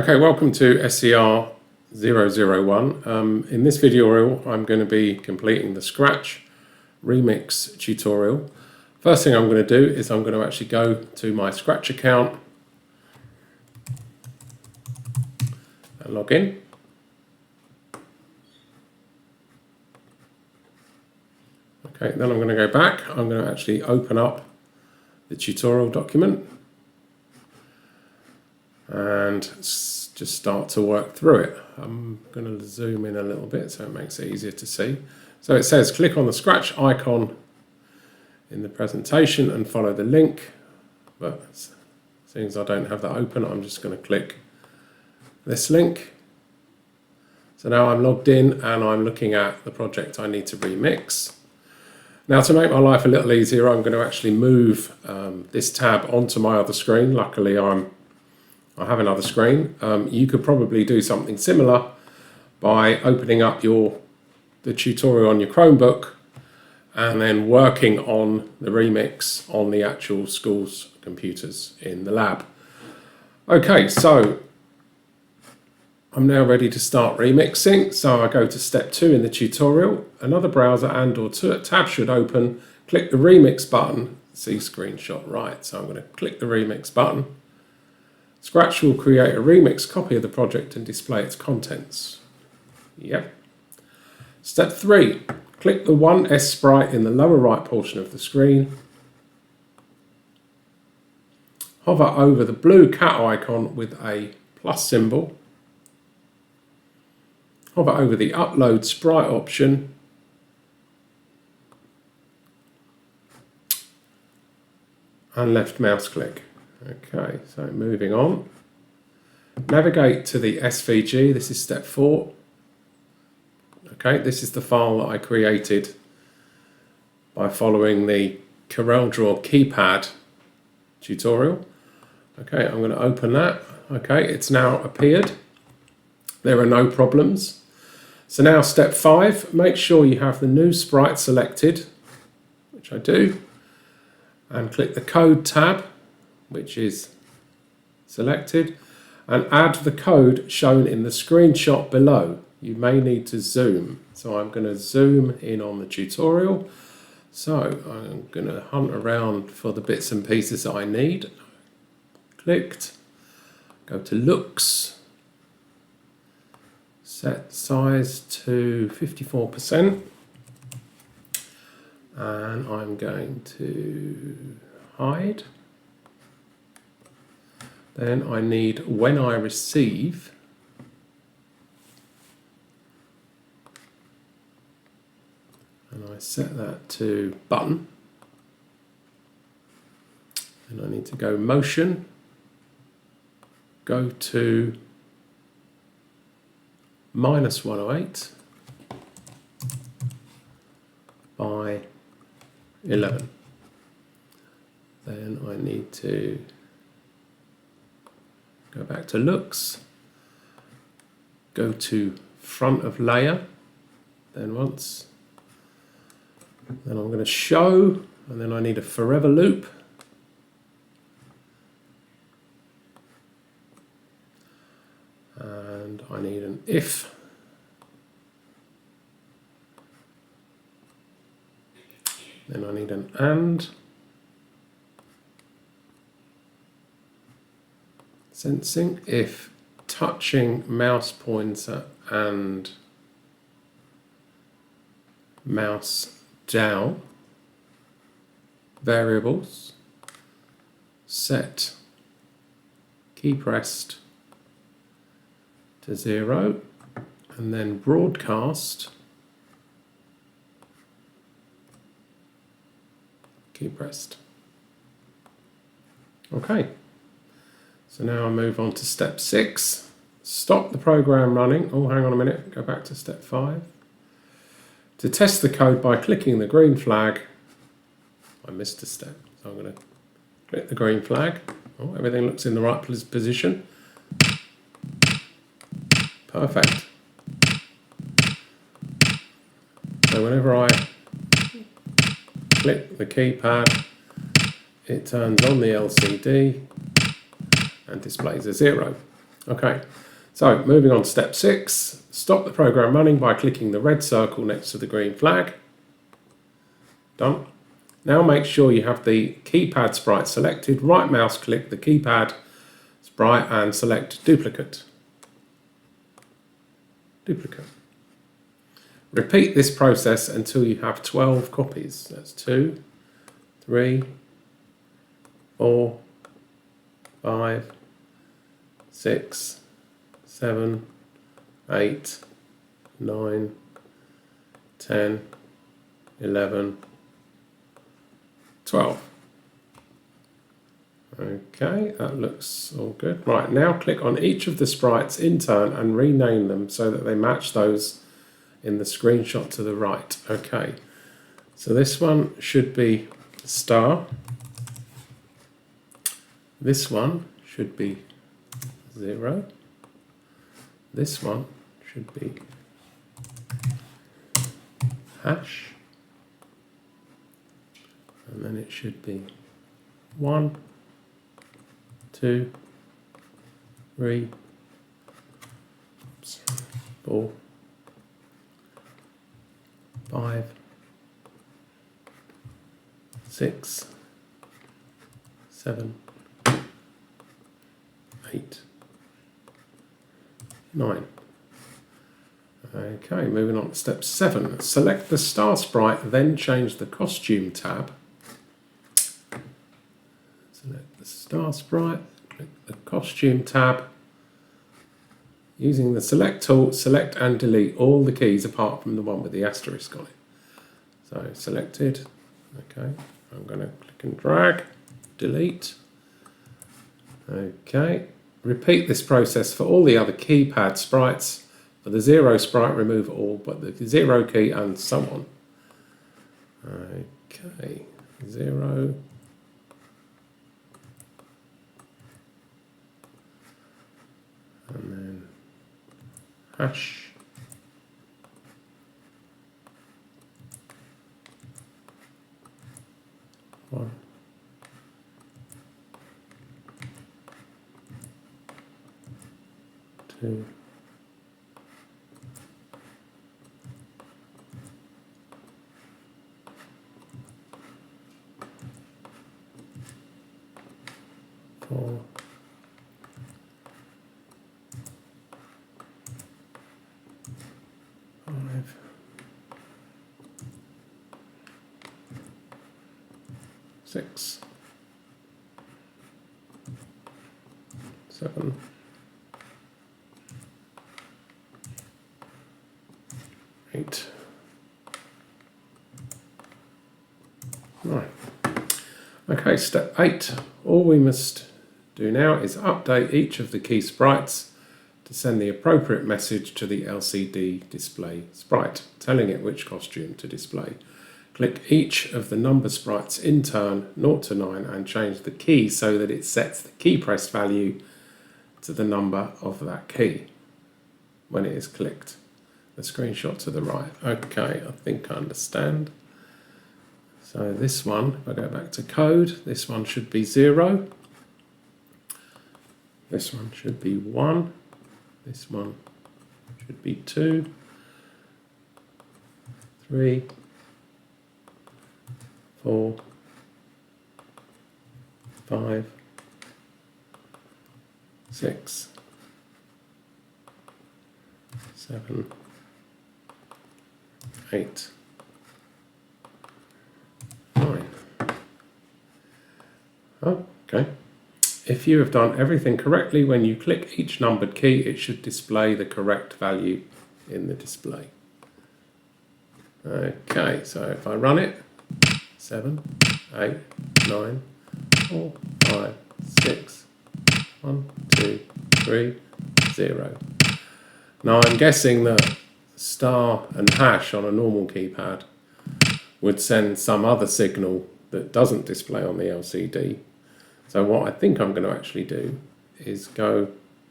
Okay, welcome to SCR 001. In this video I'm going to be completing the Scratch Remix tutorial. First thing I'm going to do is I'm going to actually go to my Scratch account and log in. Okay, then I'm going to go back. I'm going to actually open up the tutorial document and just start to work through it. I'm going to zoom in a little bit so it makes it easier to see. So it says click on the Scratch icon in the presentation and follow the link, but since I don't have that open, I'm just going to click this link. So now I'm logged in and I'm looking at the project I need to remix. Now, to make my life a little easier, I'm going to actually move this tab onto my other screen. Luckily I have another screen. You could probably do something similar by opening up the tutorial on your Chromebook and then working on the remix on the actual school's computers in the lab. Okay, so I'm now ready to start remixing. So I go to step 2 in the tutorial. Another browser and/or tab should open. Click the remix button. See screenshot right. So I'm going to click the remix button. Scratch will create a remix copy of the project and display its contents. Yep. Step 3. Click the 1S sprite in the lower right portion of the screen. Hover over the blue cat icon with a plus symbol. Hover over the upload sprite option. And left mouse click. Okay, so moving on. Navigate to the SVG. This is step 4. Okay, this is the file that I created by following the CorelDraw keypad tutorial. Okay, I'm going to open that. Okay, it's now appeared. There are no problems. So now step 5, make sure you have the new sprite selected, which I do, and click the code tab, which is selected, and add the code shown in the screenshot below. You may need to zoom. So I'm going to zoom in on the tutorial. So I'm going to hunt around for the bits and pieces that I need. Clicked, go to looks, set size to 54%, and I'm going to hide. Then I need when I receive, and I set that to button. And I need to go motion, go to -108 by 11. Then I need to go back to looks, go to front of layer, then once, then I'm going to show, and then I need a forever loop. And I need an if. Then I need an and. Sensing if touching mouse pointer and mouse down variables, set key pressed to 0, and then broadcast key pressed. Okay. So now I move on to step 6. Stop the program running. Oh, hang on a minute. Go back to step 5. To test the code by clicking the green flag. I missed a step, so I'm going to click the green flag. Oh, everything looks in the right position. Perfect. So whenever I click the keypad, it turns on the LCD and displays a 0. Okay, so moving on to step 6, stop the program running by clicking the red circle next to the green flag. Done. Now make sure you have the keypad sprite selected, right mouse click the keypad sprite and select duplicate. Duplicate. Repeat this process until you have 12 copies. That's 2, 3, 4, 5, 6, 7, 8, 9, 10, 11, 12. Okay, that looks all good. Right, now click on each of the sprites in turn and rename them so that they match those in the screenshot to the right. Okay, so this one should be star. This one should be 0. This one should be hash. And then it should be 1, 2, 3, 4, 5, 6, 7, 8, 9. Okay, moving on to step 7. Select the star sprite, then change the costume tab. Select the star sprite, click the costume tab. Using the select tool, select and delete all the keys apart from the one with the asterisk on it. So selected, okay, I'm going to click and drag, delete. Okay, repeat this process for all the other keypad sprites. For the 0 sprite, remove all but the 0 key and so on. Okay, 0. And then hash. One. 2. 4. 5. 6. 7. 8. Right. Okay, step 8. All we must do now is update each of the key sprites to send the appropriate message to the LCD display sprite, telling it which costume to display. Click each of the number sprites in turn 0 to 9 and change the key so that it sets the key pressed value to the number of that key when it is clicked. The screenshot to the right. Okay, I think I understand. So this one, if I go back to code, this one should be 0. This one should be 1. This one should be 2, 3, 4, 5, 6, 7, 8, 9. Okay. If you have done everything correctly, when you click each numbered key, it should display the correct value in the display. Okay, so if I run it, 7, 8, 9, 4, 5, 6, 1, 2, 3, 0. Now I'm guessing that star and hash on a normal keypad would send some other signal that doesn't display on the LCD. So what I think I'm going to actually do is go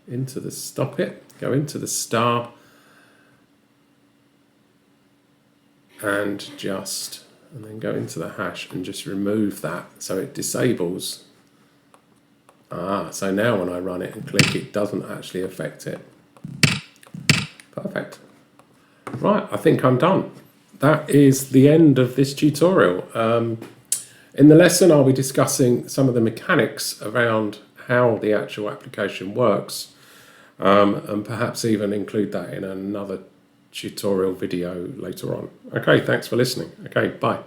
into the stop it, go into the star and then go into the hash and just remove that so it disables So now when I run it and click, it doesn't actually affect it. Perfect. Right, I think I'm done. That is the end of this tutorial. In the lesson, I'll be discussing some of the mechanics around how the actual application works, and perhaps even include that in another tutorial video later on. Okay, thanks for listening. Okay, bye.